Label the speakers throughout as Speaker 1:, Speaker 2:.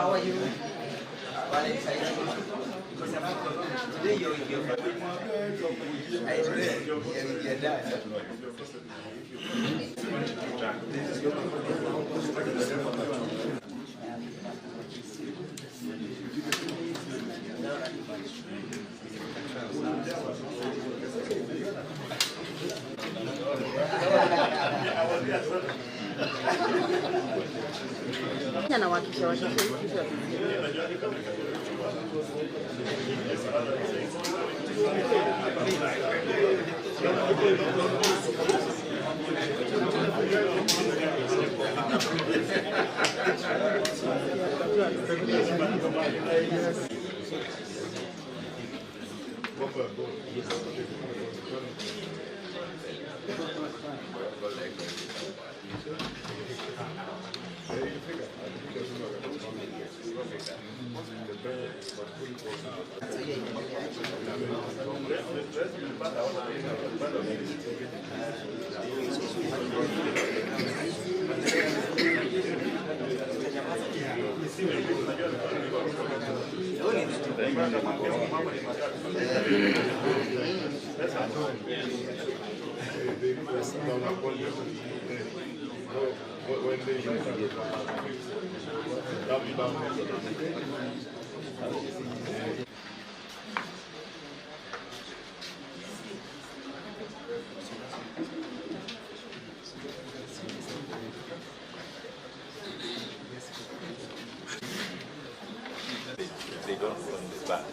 Speaker 1: How are you? Today you're with your family. You're with your dad.
Speaker 2: Na wakisha
Speaker 3: They don't own the back.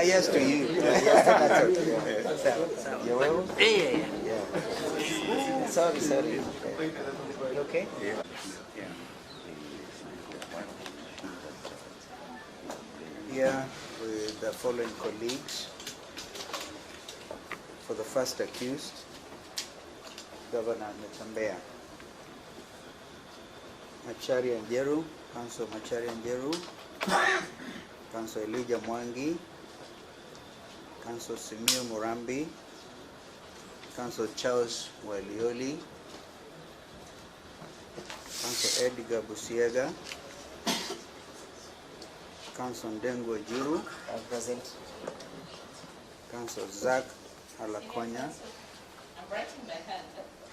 Speaker 1: Yes to you. You're well? Yeah. Sorry. You okay? Yeah. Here with the following colleagues. For the first accused, Governor Natembeya, Macharia Njeru, Council Macharia Njeru, Council Elijah Mwangi, Council Simio Murambi, Council Charles Walioli, Council Edgar Busiega, Council Ndengo Juru, present. Council Zach Alakonya.
Speaker 4: I'm writing my hand.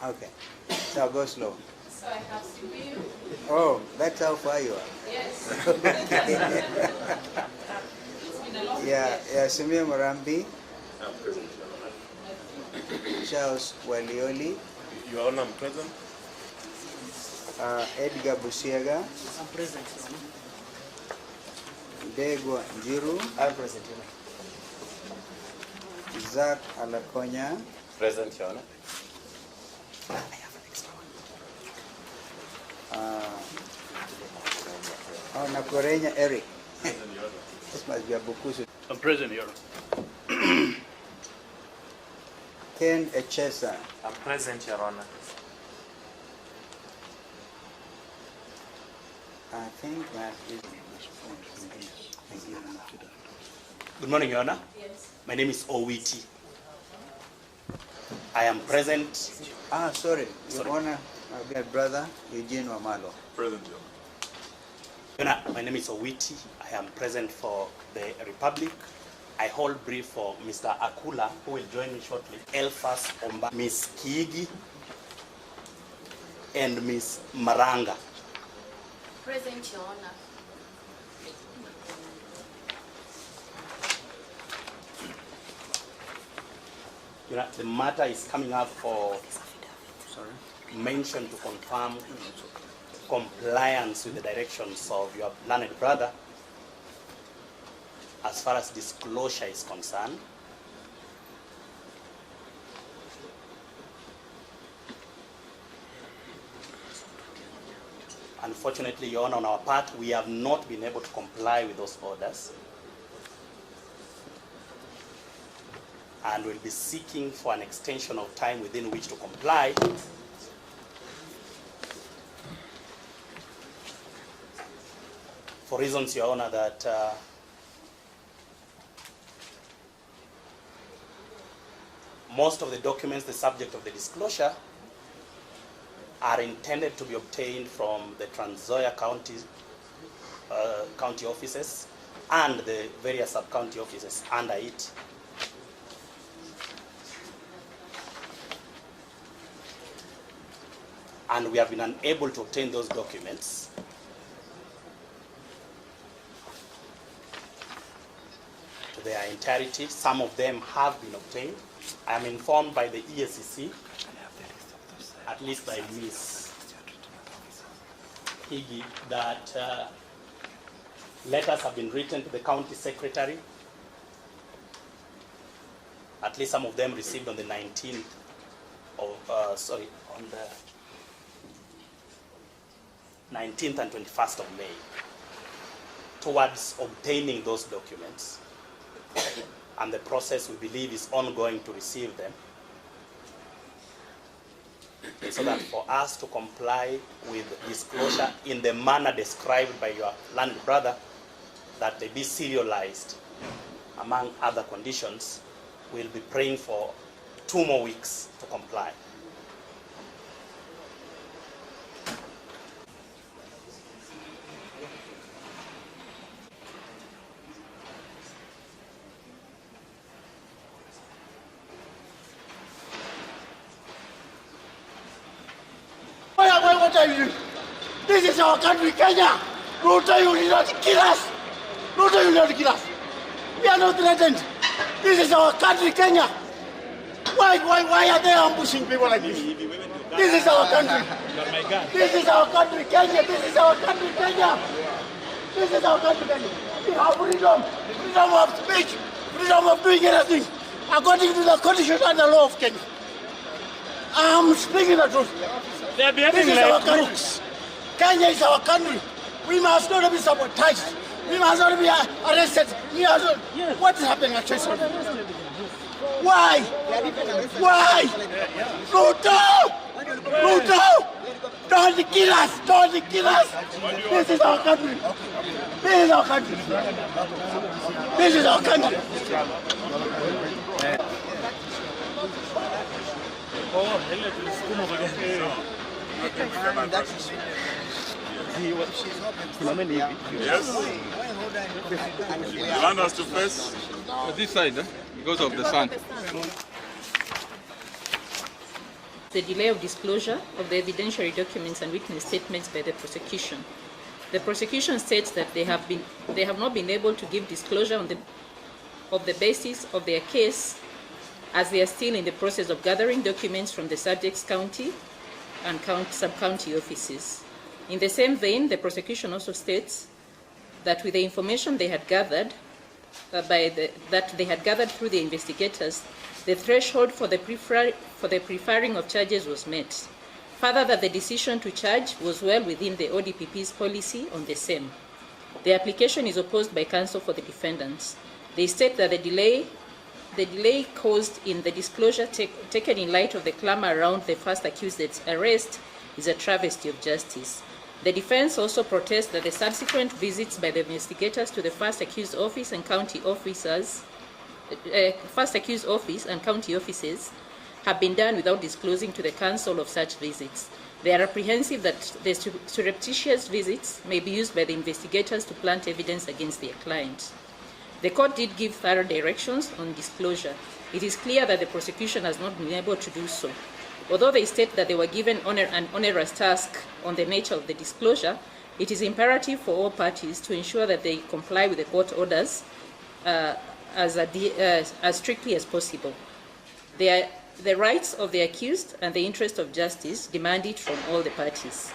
Speaker 1: Okay, so go slow.
Speaker 4: So I have Sibiu.
Speaker 1: Oh, that's how far you are.
Speaker 4: Yes.
Speaker 1: Okay.
Speaker 4: It's been a long
Speaker 1: Yeah, Simio Murambi,
Speaker 3: I'm present.
Speaker 1: Charles Walioli,
Speaker 3: Your Honor, I'm present.
Speaker 1: Edgar Busiega,
Speaker 2: I'm present.
Speaker 1: Degwa Njiru,
Speaker 2: I'm present.
Speaker 1: Zach Alakonya,
Speaker 3: Present, Your Honor.
Speaker 1: Nakorenya Eric. This must be a Bukusu.
Speaker 5: I'm present, Your Honor.
Speaker 1: Ken Echesa,
Speaker 6: I'm present, Your Honor.
Speaker 1: I think that is.
Speaker 5: Good morning, Your Honor.
Speaker 4: Yes.
Speaker 5: My name is Owiti. I am present.
Speaker 1: Sorry, Your Honor, my dear brother Eugene Wamalo.
Speaker 3: Present, Your
Speaker 5: Your Honor, my name is Owiti. I am present for the Republic. I hold brief for Mr. Akula, who will join me shortly. Elfas Omba, Miss Kiigi, and Miss Maranga.
Speaker 4: Present, Your Honor.
Speaker 5: You know, the matter is coming up for mention to confirm compliance with the directions of your learned brother as far as disclosure is concerned. Unfortunately, Your Honor, on our part, we have not been able to comply with those orders. And will be seeking for an extension of time within which to comply. for reasons, Your Honor, that most of the documents, the subject of the disclosure, are intended to be obtained from the Trans Nzoia county offices and the various sub-county offices under it. And we have been unable to obtain those documents to their entirety. Some of them have been obtained. I am informed by the ESCC, at least by Ms. Higi, that letters have been written to the county secretary. At least some of them received on the 19th of, on the 19th and 21st of May, towards obtaining those documents. And the process, we believe, is ongoing to receive them, so that for us to comply with disclosure in the manner described by your land brother, that they be serialized, among other conditions, we'll be praying for 2 more weeks to comply.
Speaker 6: What are you doing? This is our country, Kenya. Ruto, you will not kill us. Ruto, you will not kill us. We are not threatened. This is our country, Kenya. Why are they ambushing people like this? This is our country. This is our country, Kenya. This is our country, Kenya. This is our country, Kenya. We have freedom. Freedom of speech. Freedom of doing anything. According to the constitution and the law of Kenya. I'm speaking the truth. This is our country. Kenya is our country. We must not be sabotaged. We must not be arrested. What is happening at Chester? Why? Why? Ruto! Ruto! Don't kill us! Don't kill us! This is our country. This is our country. This is our country.
Speaker 7: Yes. You want us to face this side, because of the sun.
Speaker 2: The delay of disclosure of the evidentiary documents and witness statements by the prosecution. The prosecution states that they have not been able to give disclosure on the basis of their case, as they are still in the process of gathering documents from the subject's county and sub-county offices. In the same vein, the prosecution also states that with the information they had gathered, through the investigators, the threshold for the preferring of charges was met. Further, that the decision to charge was well within the ODPP's policy on the same. The application is opposed by counsel for the defendants. They state that the delay caused in the disclosure taken in light of the clamor around the first accused's arrest is a travesty of justice. The defense also protests that the subsequent visits by the investigators to the first accused office and county offices have been done without disclosing to the counsel of such visits. They are apprehensive that the surreptitious visits may be used by the investigators to plant evidence against their client. The court did give thorough directions on disclosure. It is clear that the prosecution has not been able to do so. Although they state that they were given an onerous task on the nature of the disclosure, it is imperative for all parties to ensure that they comply with the court orders as strictly as possible. The rights of the accused and the interest of justice demand it from all the parties.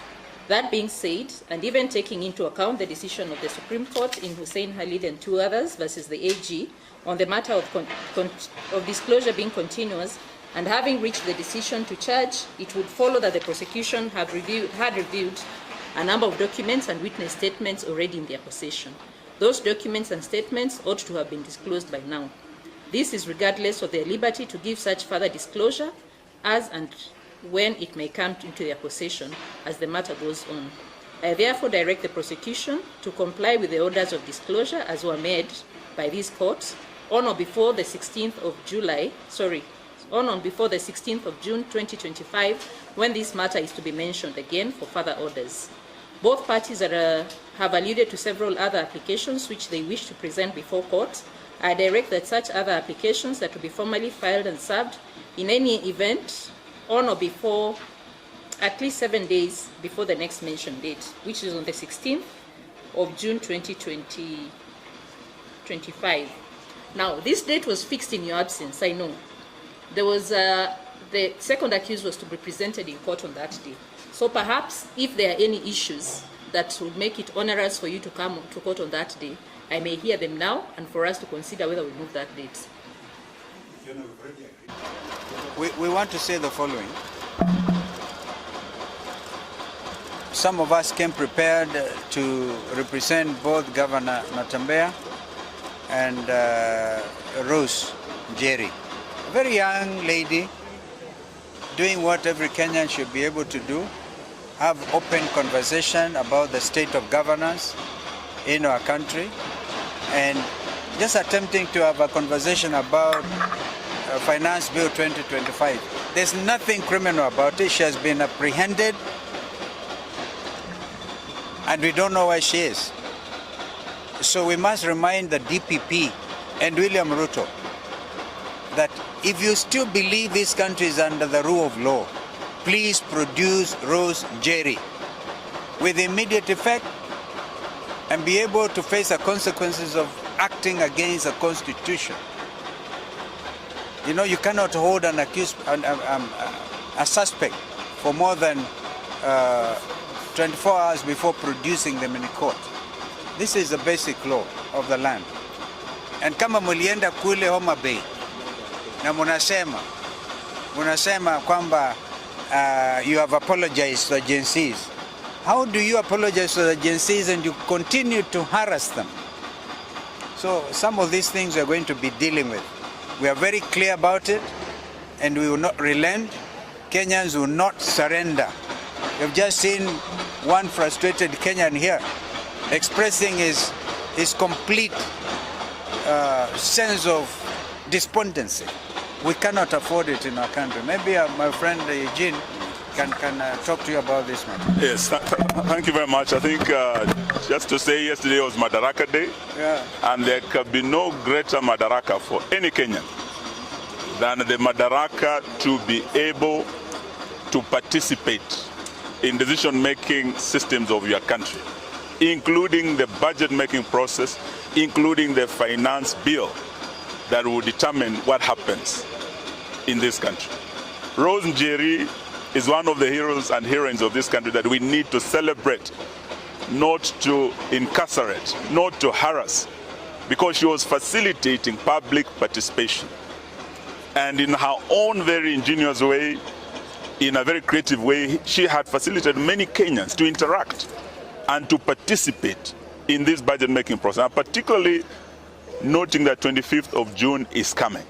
Speaker 2: That being said, and even taking into account the decision of the Supreme Court in Hussein Khalid and 2 others versus the AG on the matter of disclosure being continuous, and having reached the decision to charge, it would follow that the prosecution had reviewed a number of documents and witness statements already in their possession. Those documents and statements ought to have been disclosed by now. This is regardless of their liberty to give such further disclosure as and when it may come into their possession as the matter goes on. I therefore direct the prosecution to comply with the orders of disclosure as were made by these courts on or before the 16th of July, on or before the 16th of June 2025, when this matter is to be mentioned again for further orders. Both parties have alluded to several other applications which they wish to present before court. I direct that such other applications that will be formally filed and served in any event on or before at least 7 days before the next mentioned date, which is on the 16th of June 2025. Now, this date was fixed in your absence, I know. There was, the second accused was to be presented in court on that day. So perhaps if there are any issues that would make it onerous for you to come to court on that day, I may hear them now and for us to consider whether we move that date.
Speaker 1: We want to say the following. Some of us came prepared to represent both Governor Natembeya and Rose Njeri, a very young lady doing what every Kenyan should be able to do, have open conversation about the state of governance in our country, and just attempting to have a conversation about Finance Bill 2025. There's nothing criminal about it. She has been apprehended and we don't know where she is. So we must remind the DPP and William Ruto that if you still believe this country is under the rule of law, please produce Rose Njeri with immediate effect and be able to face the consequences of acting against the Constitution. You know, you cannot hold an accused, a suspect for more than 24 hours before producing them in court. This is the basic law of the land. And kama mulienda kule Homa Bay na munasema kwamba you have apologized to the agencies. How do you apologize to the agencies and you continue to harass them? So some of these things we are going to be dealing with. We are very clear about it and we will not relent. Kenyans will not surrender. We've just seen one frustrated Kenyan here expressing his complete sense of despondency. We cannot afford it in our country. Maybe my friend Eugene can talk to you about this matter.
Speaker 8: Yes, thank you very much. I think just to say yesterday was Madaraka Day, and there can be no greater Madaraka for any Kenyan than the Madaraka to be able to participate in decision-making systems of your country, including the budget-making process, including the finance bill that will determine what happens in this country. Rose Njeri is one of the heroes and heroines of this country that we need to celebrate, not to incarcerate, not to harass, because she was facilitating public participation. And in her own very ingenious way, in a very creative way, she had facilitated many Kenyans to interact and to participate in this budget-making process, and particularly noting that 25th of June is coming.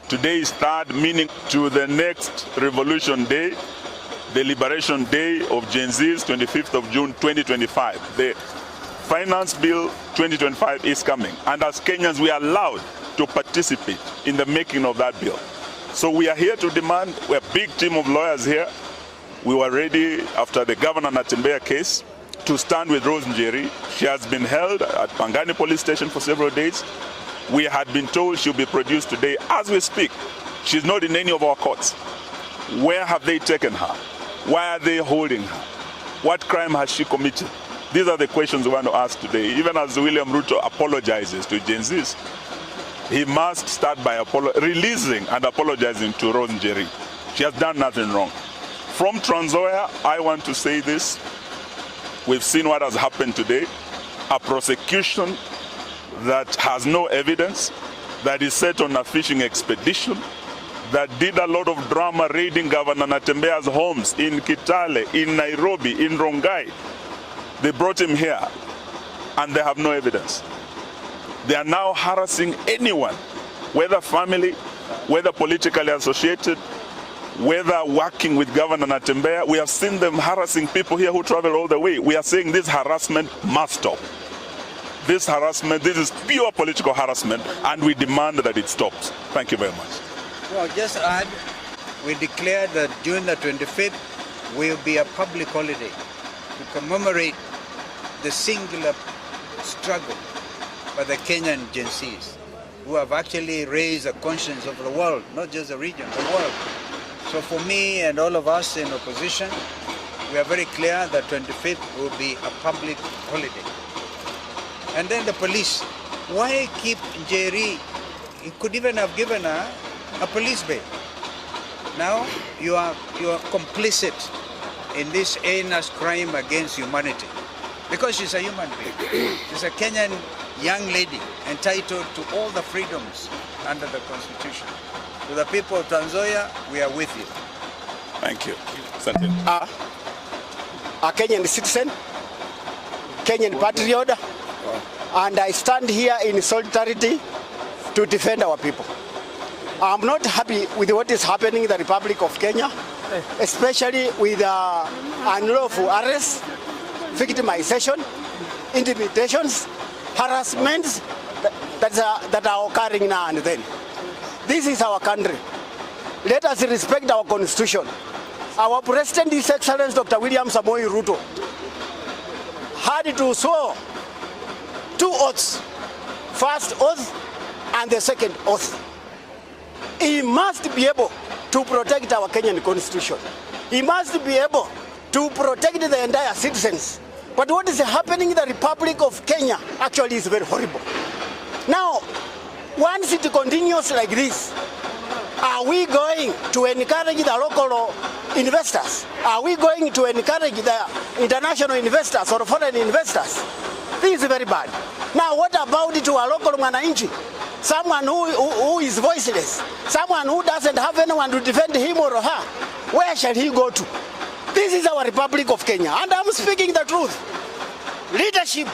Speaker 8: Today is third, meaning to the next Revolution Day, the Liberation Day of Gen Z's, 25th of June 2025. The Finance Bill 2025 is coming, and as Kenyans we are allowed to participate in the making of that bill. So we are here to demand, we're a big team of lawyers here. We were ready after the Governor Natembeya case to stand with Rose Njeri. She has been held at Pangani Police Station for several days. We had been told she'll be produced today. As we speak, she's not in any of our courts. Where have they taken her? Why are they holding her? What crime has she committed? These are the questions we want to ask today. Even as William Ruto apologizes to Gen Zs, he must start by releasing and apologizing to Rose Njeri. She has done nothing wrong. From Trans Nzoia, I want to say this. We've seen what has happened today. A prosecution that has no evidence, that is set on a fishing expedition, that did a lot of drama raiding Governor Natembeya's homes in Kitale, in Nairobi, in Rongai. They brought him here and they have no evidence. They are now harassing anyone, whether family, whether politically associated, whether working with Governor Natembeya. We have seen them harassing people here who travel all the way. We are saying this harassment must stop. This harassment, this is pure political harassment, and we demand that it stops. Thank you very much.
Speaker 1: Well, just add, we declared that June the 25th will be a public holiday to commemorate the singular struggle by the Kenyan Gen Zs, who have actually raised the conscience of the world, not just the region, the world. So for me and all of us in opposition, we are very clear that 25th will be a public holiday. And then the police, why keep Jerry? He could even have given her a police bail. Now you are complicit in this heinous crime against humanity, because she's a human being. She's a Kenyan young lady entitled to all the freedoms under the Constitution. To the people of Tanzania, we are with you.
Speaker 8: Thank you.
Speaker 6: A Kenyan citizen, Kenyan patriot, and I stand here in solidarity to defend our people. I'm not happy with what is happening in the Republic of Kenya, especially with unlawful arrests, victimization, intimidations, harassments that are occurring now and then. This is our country. Let us respect our constitution. Our President, His Excellency Dr. William Samoei Ruto, had to swear 2 oaths, first oath and the second oath. He must be able to protect our Kenyan constitution. He must be able to protect the entire citizens. But what is happening in the Republic of Kenya actually is very horrible. Now, once it continues like this, are we going to encourage the local investors? Are we going to encourage the international investors or foreign investors? This is very bad. Now, what about to a local mwananchi? Someone who is voiceless, someone who doesn't have anyone to defend him or her. Where shall he go to? This is our Republic of Kenya, and I'm speaking the truth. Leadership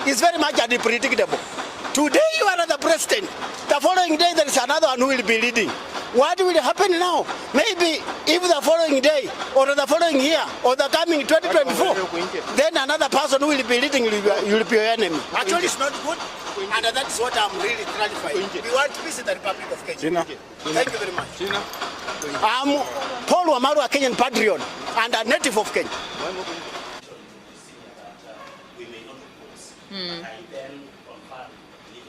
Speaker 6: is very much unpredictable. Today you are the president, the following day there is another one who will be leading. What will happen now? Maybe if the following day or the following year or the coming 2024, then another person who will be leading will be your enemy. Actually it's not good, and that's what I'm really clarifying. We want peace in the Republic of Kenya. Thank you very much. I'm Paul Wamaru, a Kenyan patriot and a native of Kenya.
Speaker 5: We may not oppose, but I then confirm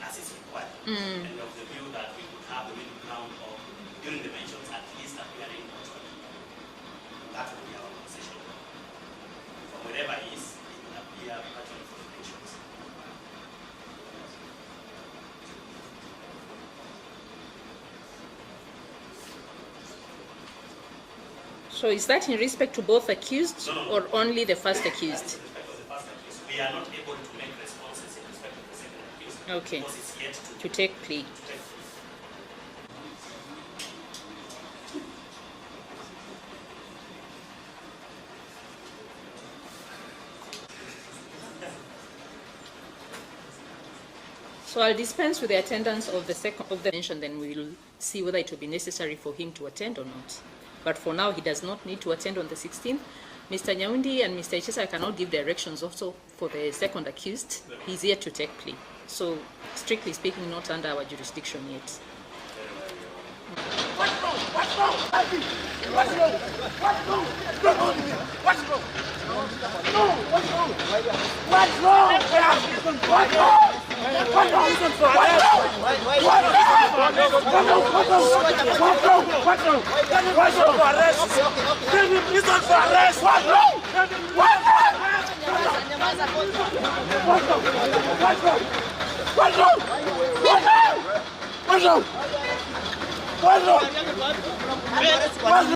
Speaker 5: as is required, and of the view that we could have the middle ground of, during the mentions, at least appearing virtually. That would be our position. From wherever he is, it will appear virtually for the mentions.
Speaker 2: So is that in respect to both accused or only the first accused?
Speaker 5: We are not able to make responses in respect of the second accused.
Speaker 2: Okay.
Speaker 5: Because it's yet
Speaker 2: To take plea. So I'll dispense with the attendance of the second of the mention, then we'll see whether it will be necessary for him to attend or not. But for now, he does not need to attend on the 16th. Mr. Nyaundi and Mr. Ichesa cannot give directions also for the second accused. He's yet to take plea. So, strictly speaking, not under our jurisdiction yet.
Speaker 6: What's wrong? What's wrong? What's wrong? What's wrong? What's wrong? No, what's wrong? What's wrong? What's wrong? What's wrong?